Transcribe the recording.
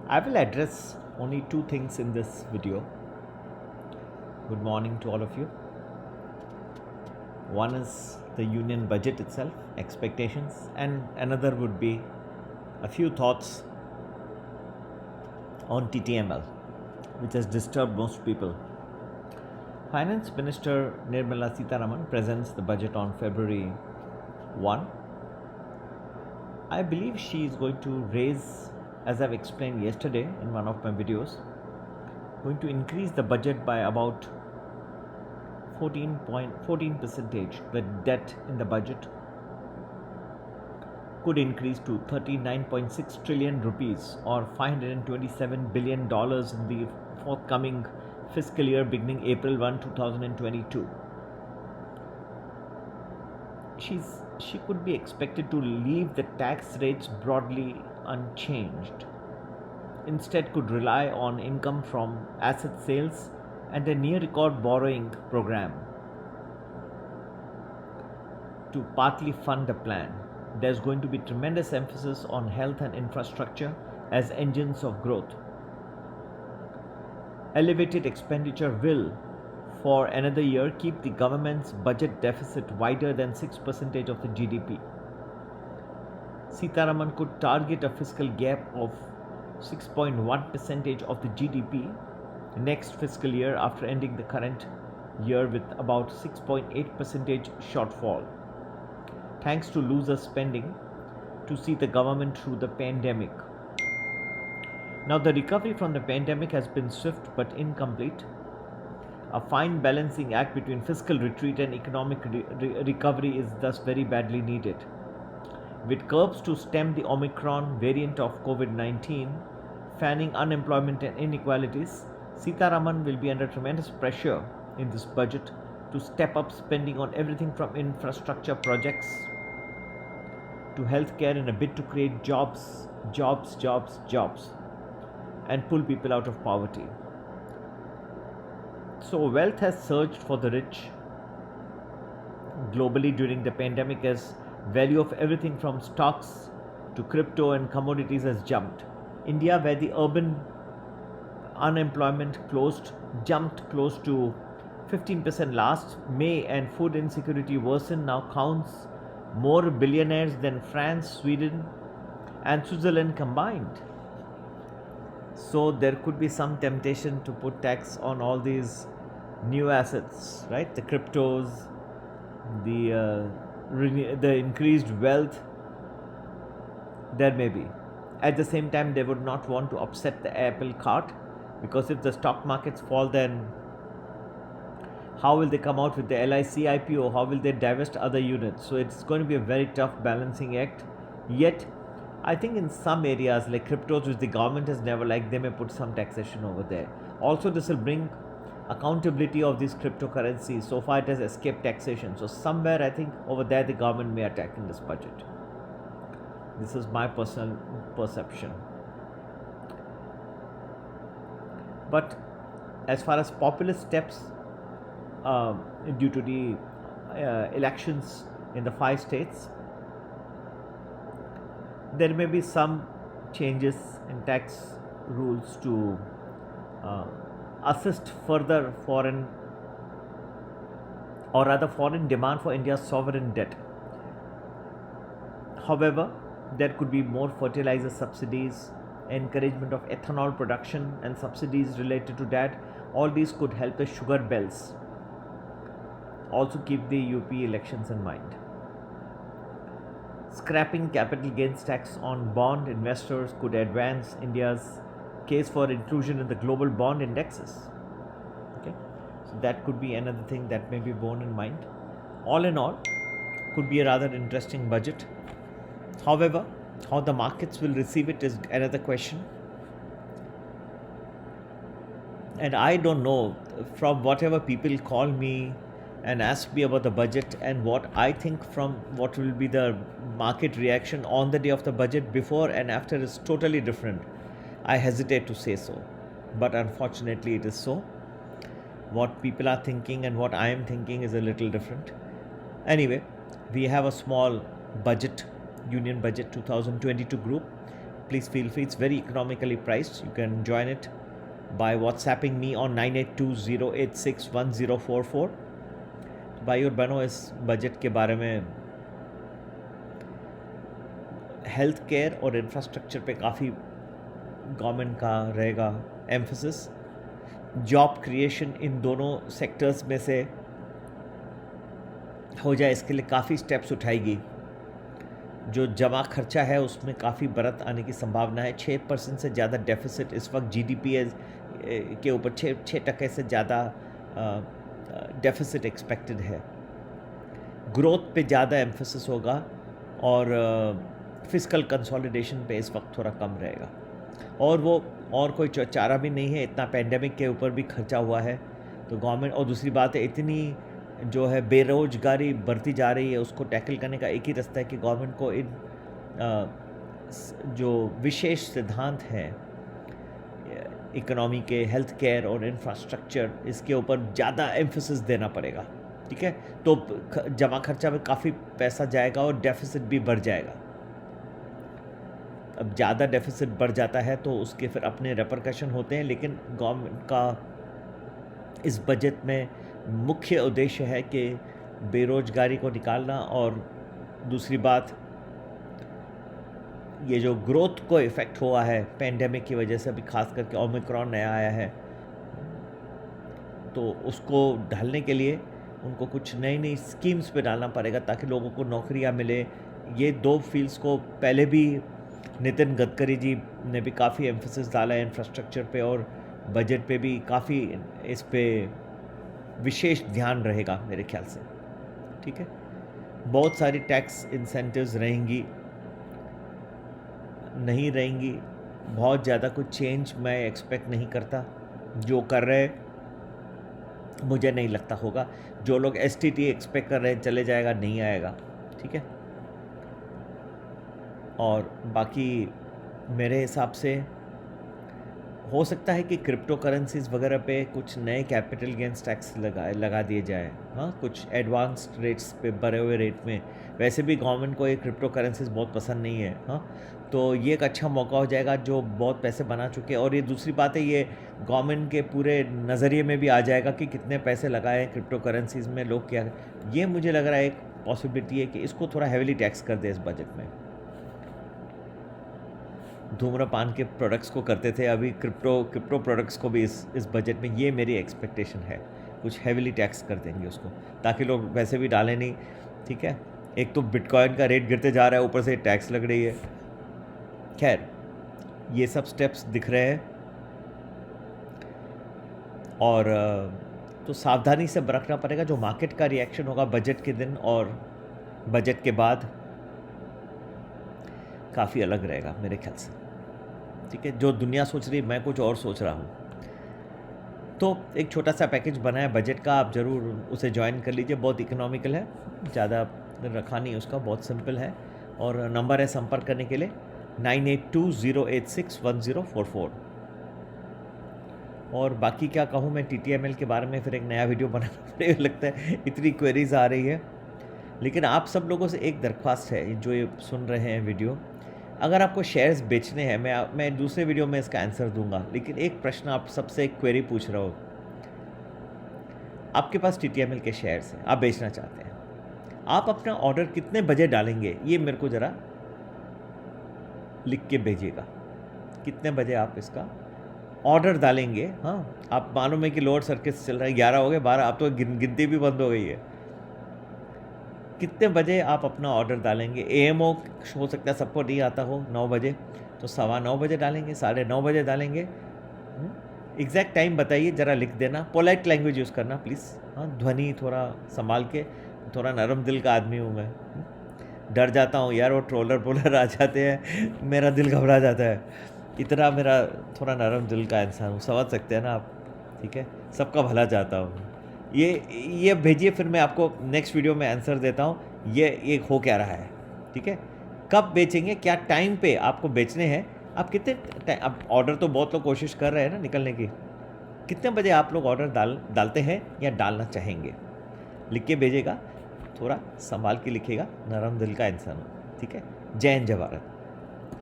I will address only two things in this video. Good morning to all of you. One is the union budget itself, expectations, and another would be a few thoughts on TTML, which has disturbed most people. Finance Minister Nirmala Sitharaman presents the budget on February 1. I believe she is going to raise, as I've explained yesterday in one of my videos, going to increase the budget by about 14%. The debt in the budget could increase to 39.6 trillion rupees or $527 billion in the forthcoming fiscal year beginning April 1, 2022. She could be expected to leave the tax rates broadly unchanged. Instead, could rely on income from asset sales and a near record borrowing program to partly fund the plan. There's going to be tremendous emphasis on health and infrastructure as engines of growth. Elevated expenditure will, for another year, keep the government's budget deficit wider than 6% of the GDP. Sitharaman could target a fiscal gap of 6.1% of the GDP next fiscal year after ending the current year with about 6.8% shortfall, thanks to looser spending to see the government through the pandemic. Now, the recovery from the pandemic has been swift but incomplete. A fine balancing act between fiscal retreat and economic recovery is thus very badly needed. With curbs to stem the Omicron variant of COVID-19, fanning unemployment and inequalities, Sitharaman will be under tremendous pressure in this budget to step up spending on everything from infrastructure projects to healthcare in a bid to create jobs, and pull people out of poverty. So wealth has surged for the rich globally during the pandemic as value of everything from stocks to crypto and commodities has jumped. India, where the urban unemployment jumped close to 15% last May and food insecurity worsened, now counts more billionaires than France, Sweden and Switzerland combined. So there could be some temptation to put tax on all these new assets, right? The cryptos, the increased wealth, there may be. At the same time, they would not want to upset the apple cart, because if the stock markets fall, then how will they come out with the LIC IPO? How will they divest other units? So it's going to be a very tough balancing act. Yet, I think in some areas like cryptos, which the government has never liked, they may put some taxation over there. Also, this will bring accountability of these cryptocurrencies. So far, it has escaped taxation. So somewhere, I think over there, the government may attack in this budget. This is my personal perception. But as far as populist steps due to the elections in the 5 states, there may be some changes in tax rules to assist further foreign demand for India's sovereign debt. However, there could be more fertilizer subsidies, encouragement of ethanol production and subsidies related to that. All these could help the sugar belts. Also keep the UP elections in mind. Scrapping capital gains tax on bond investors could advance India's case for inclusion in the global bond indexes. Okay, so that could be another thing that may be borne in mind. All in all, could be a rather interesting budget. However, how the markets will receive it is another question. And I don't know, from whatever people call me and ask me about the budget, and what I think from what will be the market reaction on the day of the budget before and after is totally different. I hesitate to say so, but unfortunately it is so. What people are thinking and what I am thinking is a little different. Anyway, we have a small budget, Union Budget 2022 group. please feel free. It's very economically priced. You can join it by WhatsApping me on 9820861044. भाई और बहनों, इस budget के बारे में health care और infrastructure पे काफ़ी गवर्नमेंट का रहेगा एम्फोसिस। जॉब क्रिएशन इन दोनों सेक्टर्स में से हो जाए, इसके लिए काफ़ी स्टेप्स उठाएगी। जो जमा खर्चा है उसमें काफ़ी बढ़त आने की संभावना है। 6% से ज़्यादा डेफिसिट इस वक्त जीडीपी के ऊपर 6% से ज़्यादा डेफिसिट एक्सपेक्टेड है। ग्रोथ पे ज़्यादा एम्फोसिस होगा और फिस्कल कंसोलिडेशन पे इस वक्त थोड़ा कम रहेगा। और कोई चारा भी नहीं है, इतना पेंडेमिक के ऊपर भी खर्चा हुआ है तो गवर्नमेंट। और दूसरी बात है, इतनी जो है बेरोजगारी बढ़ती जा रही है, उसको टैकल करने का एक ही रास्ता है कि गवर्नमेंट को इन जो विशेष सिद्धांत हैं इकोनॉमी के, हेल्थ केयर और इंफ्रास्ट्रक्चर, इसके ऊपर ज़्यादा एम्फोसिस देना पड़ेगा। ठीक है, तो जमा खर्चा में काफ़ी पैसा जाएगा और डेफिसिट भी बढ़ जाएगा। अब ज़्यादा डेफिसिट बढ़ जाता है तो उसके फिर अपने रेपरकशन होते हैं, लेकिन गवर्नमेंट का इस बजट में मुख्य उद्देश्य है कि बेरोजगारी को निकालना। और दूसरी बात, ये जो ग्रोथ को इफ़ेक्ट हुआ है पेंडेमिक की वजह से, अभी खास करके ओमिक्रॉन नया आया है, तो उसको ढालने के लिए उनको कुछ नई नई स्कीम्स पे डालना पड़ेगा ताकि लोगों को नौकरियां मिले। ये दो फील्ड्स को पहले भी नितिन गडकरी जी ने भी काफ़ी एम्फोसिस डाला है इंफ्रास्ट्रक्चर पे, और बजट पे भी काफ़ी इस पे विशेष ध्यान रहेगा मेरे ख्याल से। ठीक है, बहुत सारी टैक्स इंसेंटिव्स नहीं रहेंगी। बहुत ज़्यादा कुछ चेंज मैं एक्सपेक्ट नहीं करता। जो कर रहे मुझे नहीं लगता होगा। जो लोग एसटीटी एक्सपेक्ट कर रहे हैं चले जाएगा, नहीं आएगा। ठीक है, और बाकी मेरे हिसाब से हो सकता है कि क्रिप्टो करेंसीज वगैरह पे कुछ नए कैपिटल गेंस टैक्स लगा दिए जाए। हाँ, कुछ एडवांस्ड रेट्स पे, बढ़े हुए रेट में। वैसे भी गवर्नमेंट को ये क्रिप्टो करेंसीज बहुत पसंद नहीं है। हाँ, तो ये एक अच्छा मौका हो जाएगा जो बहुत पैसे बना चुके हैं। और ये दूसरी बात है, ये गवर्नमेंट के पूरे नज़रिए में भी आ जाएगा कि कितने पैसे लगाए हैं क्रिप्टो करेंसीज में, लोग क्या। ये मुझे लग रहा है एक पॉसिबिलिटी है कि इसको थोड़ा हैविली टैक्स कर दे इस बजट में। धूम्रपान के प्रोडक्ट्स को करते थे, अभी क्रिप्टो प्रोडक्ट्स को भी इस बजट में, ये मेरी एक्सपेक्टेशन है, कुछ हैविली टैक्स कर देंगे उसको, ताकि लोग वैसे भी डालें नहीं। ठीक है, एक तो बिटकॉइन का रेट गिरते जा रहा है, ऊपर से टैक्स लग रही है। खैर, ये सब स्टेप्स दिख रहे हैं और तो सावधानी से बरतना पड़ेगा। जो मार्केट का रिएक्शन होगा बजट के दिन और बजट के बाद काफ़ी अलग रहेगा मेरे ख्याल से। ठीक है, जो दुनिया सोच रही है मैं कुछ और सोच रहा हूँ। तो एक छोटा सा पैकेज बना है बजट का, आप ज़रूर उसे ज्वाइन कर लीजिए। बहुत इकोनॉमिकल है, ज़्यादा रखा नहीं उसका, बहुत सिंपल है। और नंबर है संपर्क करने के लिए 9820861044। और बाकी क्या कहूँ मैं, TTML के बारे में फिर एक नया वीडियो बनाना पड़ेगा, लगता है इतनी क्वेरीज आ रही है। लेकिन आप सब लोगों से एक दरख्वास्त है जो ये सुन रहे हैं वीडियो, अगर आपको शेयर्स बेचने हैं, मैं दूसरे वीडियो में इसका आंसर दूंगा, लेकिन एक प्रश्न आप सबसे एक क्वेरी पूछ रहा हूँ। आपके पास TTML के शेयर्स हैं, आप बेचना चाहते हैं, आप अपना ऑर्डर कितने बजे डालेंगे ये मेरे को ज़रा लिख के भेजिएगा। कितने बजे आप इसका ऑर्डर डालेंगे? हाँ, आप मालूम है कि लोअर सर्किट चल रहा है, 11 हो गए, 12, अब तो गिनती भी बंद हो गई है। कितने बजे आप अपना ऑर्डर डालेंगे? AMO हो सकता है सबको नहीं आता हो 9 बजे, तो 9:15 बजे डालेंगे, 9:30 बजे डालेंगे। एग्जैक्ट टाइम बताइए, ज़रा लिख देना। पोलाइट लैंग्वेज यूज़ करना प्लीज़। हाँ, ध्वनि थोड़ा संभाल के, थोड़ा नरम दिल का आदमी हूँ मैं। डर जाता हूँ यार, वो ट्रोलर आ जाते हैं, मेरा दिल घबरा जाता है। इतना मेरा थोड़ा नरम दिल का इंसान हूँ, समझ सकते हैं ना आप। ठीक है, सबका भला चाहता हूँ। ये भेजिए, फिर मैं आपको नेक्स्ट वीडियो में आंसर देता हूँ ये हो क्या रहा है। ठीक है, कब बेचेंगे, क्या टाइम पे आपको बेचने हैं, आप कितने अब ऑर्डर तो बहुत लोग कोशिश कर रहे हैं ना निकलने की, कितने बजे आप लोग ऑर्डर डालते हैं या डालना चाहेंगे, लिख के भेजिएगा। थोड़ा संभाल के लिखिएगा, नरम दिल का इंसान हो। ठीक है, जय हिंद, जय भारत।